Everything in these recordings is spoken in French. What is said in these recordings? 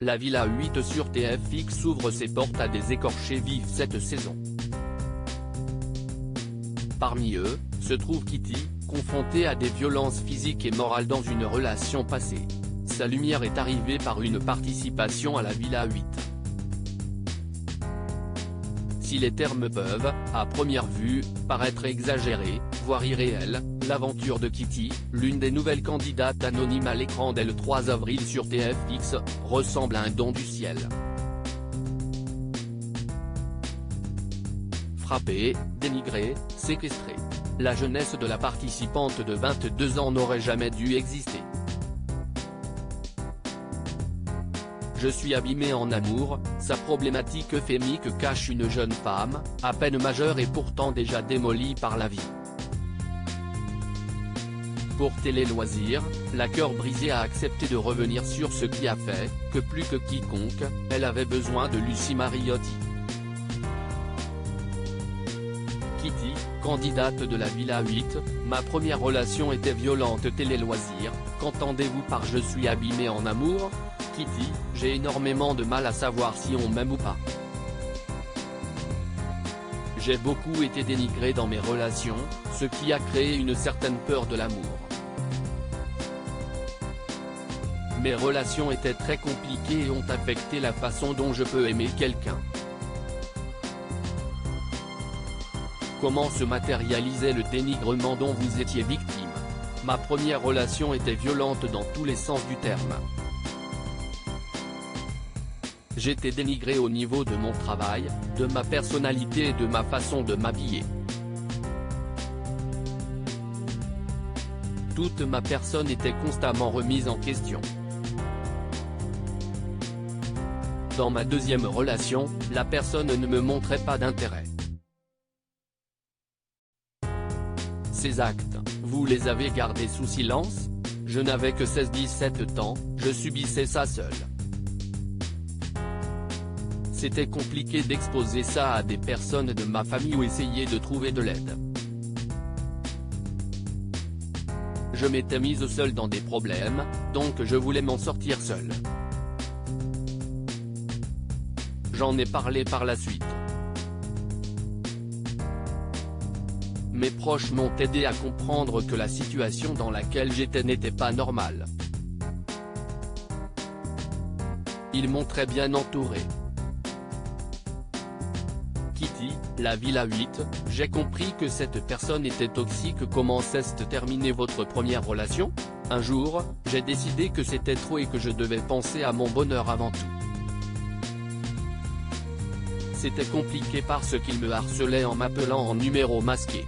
La Villa 8 sur TFX ouvre ses portes à des écorchés vifs cette saison. Parmi eux, se trouve Kitty, confrontée à des violences physiques et morales dans une relation passée. Sa lumière est arrivée par une participation à la Villa 8. Si les termes peuvent, à première vue, paraître exagérés, voire irréels, l'aventure de Kitty, l'une des nouvelles candidates anonymes à l'écran dès le 3 avril sur TFX, ressemble à un don du ciel. Frappée, dénigrée, séquestrée. La jeunesse de la participante de 22 ans n'aurait jamais dû exister. Je suis abîmé en amour, sa problématique euphémique cache une jeune femme, à peine majeure et pourtant déjà démolie par la vie. Pour Télé Loisirs, la cœur brisée a accepté de revenir sur ce qui a fait, que plus que quiconque, elle avait besoin de Lucie Mariotti. Kitty, candidate de la Villa 8, ma première relation était violente. Télé Loisirs, qu'entendez-vous par je suis abîmé en amour? Kitty, j'ai énormément de mal à savoir si on m'aime ou pas. J'ai beaucoup été dénigré dans mes relations, ce qui a créé une certaine peur de l'amour. Mes relations étaient très compliquées et ont affecté la façon dont je peux aimer quelqu'un. Comment se matérialisait le dénigrement dont vous étiez victime? Ma première relation était violente dans tous les sens du terme. J'étais dénigré au niveau de mon travail, de ma personnalité et de ma façon de m'habiller. Toute ma personne était constamment remise en question. Dans ma deuxième relation, la personne ne me montrait pas d'intérêt. Ces actes, vous les avez gardés sous silence? Je n'avais que 16-17 ans, je subissais ça seul. C'était compliqué d'exposer ça à des personnes de ma famille ou essayer de trouver de l'aide. Je m'étais mise seule dans des problèmes, donc je voulais m'en sortir seule. J'en ai parlé par la suite. Mes proches m'ont aidé à comprendre que la situation dans laquelle j'étais n'était pas normale. Ils m'ont très bien entouré. Kitty, la Villa 8, j'ai compris que cette personne était toxique. Comment s'est terminée votre première relation? Un jour, j'ai décidé que c'était trop et que je devais penser à mon bonheur avant tout. C'était compliqué parce qu'il me harcelait en m'appelant en numéro masqué.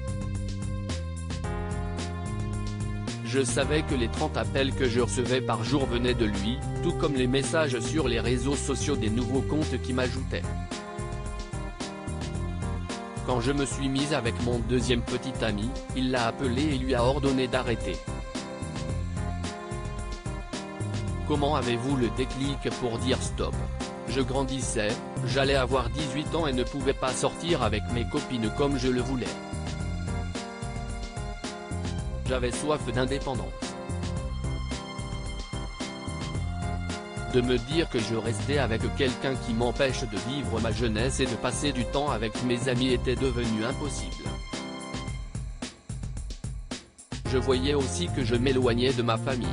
Je savais que les 30 appels que je recevais par jour venaient de lui, tout comme les messages sur les réseaux sociaux des nouveaux comptes qui m'ajoutaient. Quand je me suis mise avec mon deuxième petit ami, il l'a appelé et lui a ordonné d'arrêter. Comment avez-vous le déclic pour dire stop? Je grandissais, j'allais avoir 18 ans et ne pouvais pas sortir avec mes copines comme je le voulais. J'avais soif d'indépendance. De me dire que je restais avec quelqu'un qui m'empêche de vivre ma jeunesse et de passer du temps avec mes amis était devenu impossible. Je voyais aussi que je m'éloignais de ma famille.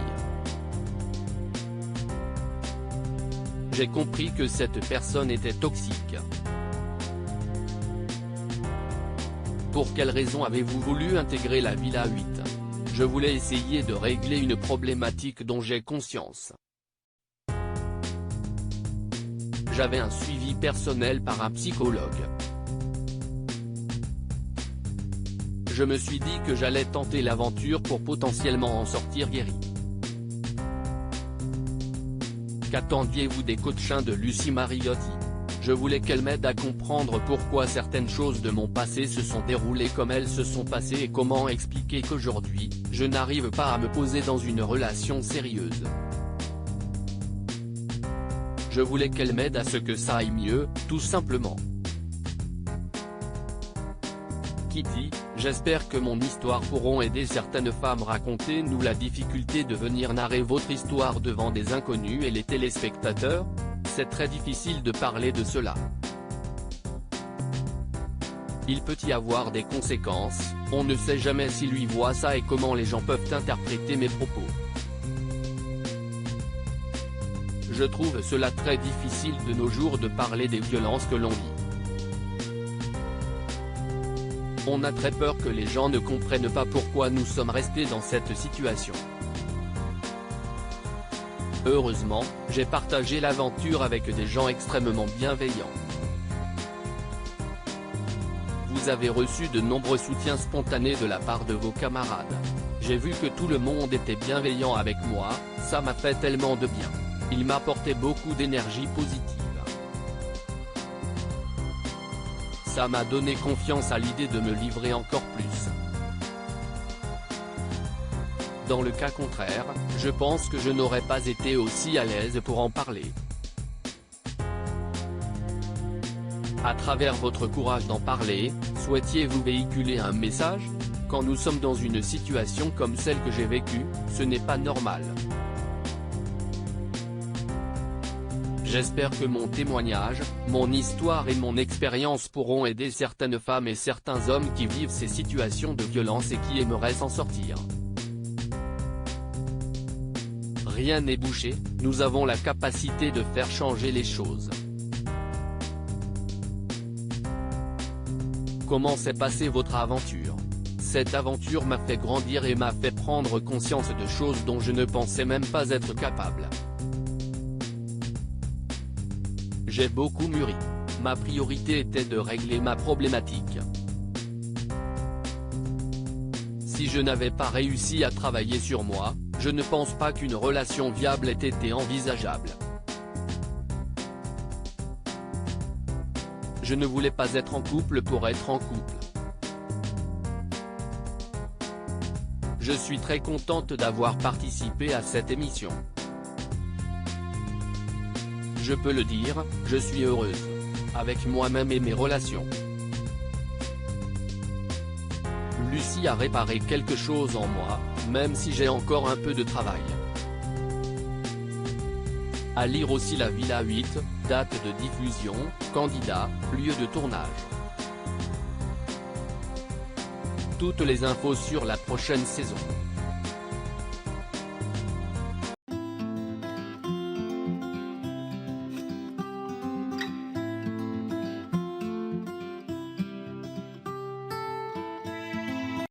J'ai compris que cette personne était toxique. Pour quelle raison avez-vous voulu intégrer la Villa 8? Je voulais essayer de régler une problématique dont j'ai conscience. J'avais un suivi personnel par un psychologue. Je me suis dit que j'allais tenter l'aventure pour potentiellement en sortir guéri. Qu'attendiez-vous des coachings de Lucie Mariotti? Je voulais qu'elle m'aide à comprendre pourquoi certaines choses de mon passé se sont déroulées comme elles se sont passées et comment expliquer qu'aujourd'hui, je n'arrive pas à me poser dans une relation sérieuse. Je voulais qu'elle m'aide à ce que ça aille mieux, tout simplement. Kitty, j'espère que mon histoire pourront aider certaines femmes. Racontez-nous la difficulté de venir narrer votre histoire devant des inconnus et les téléspectateurs. C'est très difficile de parler de cela. Il peut y avoir des conséquences, on ne sait jamais si lui voit ça et comment les gens peuvent interpréter mes propos. Je trouve cela très difficile de nos jours de parler des violences que l'on vit. On a très peur que les gens ne comprennent pas pourquoi nous sommes restés dans cette situation. Heureusement, j'ai partagé l'aventure avec des gens extrêmement bienveillants. Vous avez reçu de nombreux soutiens spontanés de la part de vos camarades. J'ai vu que tout le monde était bienveillant avec moi, ça m'a fait tellement de bien. Il m'a apporté beaucoup d'énergie positive. Ça m'a donné confiance à l'idée de me livrer encore plus. Dans le cas contraire, je pense que je n'aurais pas été aussi à l'aise pour en parler. À travers votre courage d'en parler, souhaitiez-vous véhiculer un message? Quand nous sommes dans une situation comme celle que j'ai vécue, ce n'est pas normal. J'espère que mon témoignage, mon histoire et mon expérience pourront aider certaines femmes et certains hommes qui vivent ces situations de violence et qui aimeraient s'en sortir. Rien n'est bouché, nous avons la capacité de faire changer les choses. Comment s'est passée votre aventure? Cette aventure m'a fait grandir et m'a fait prendre conscience de choses dont je ne pensais même pas être capable. J'ai beaucoup mûri. Ma priorité était de régler ma problématique. Si je n'avais pas réussi à travailler sur moi, je ne pense pas qu'une relation viable ait été envisageable. Je ne voulais pas être en couple pour être en couple. Je suis très contente d'avoir participé à cette émission. Je peux le dire, je suis heureuse. Avec moi-même et mes relations. Lucie a réparé quelque chose en moi, même si j'ai encore un peu de travail. À lire aussi La Villa 8, date de diffusion, candidat, lieu de tournage. Toutes les infos sur la prochaine saison.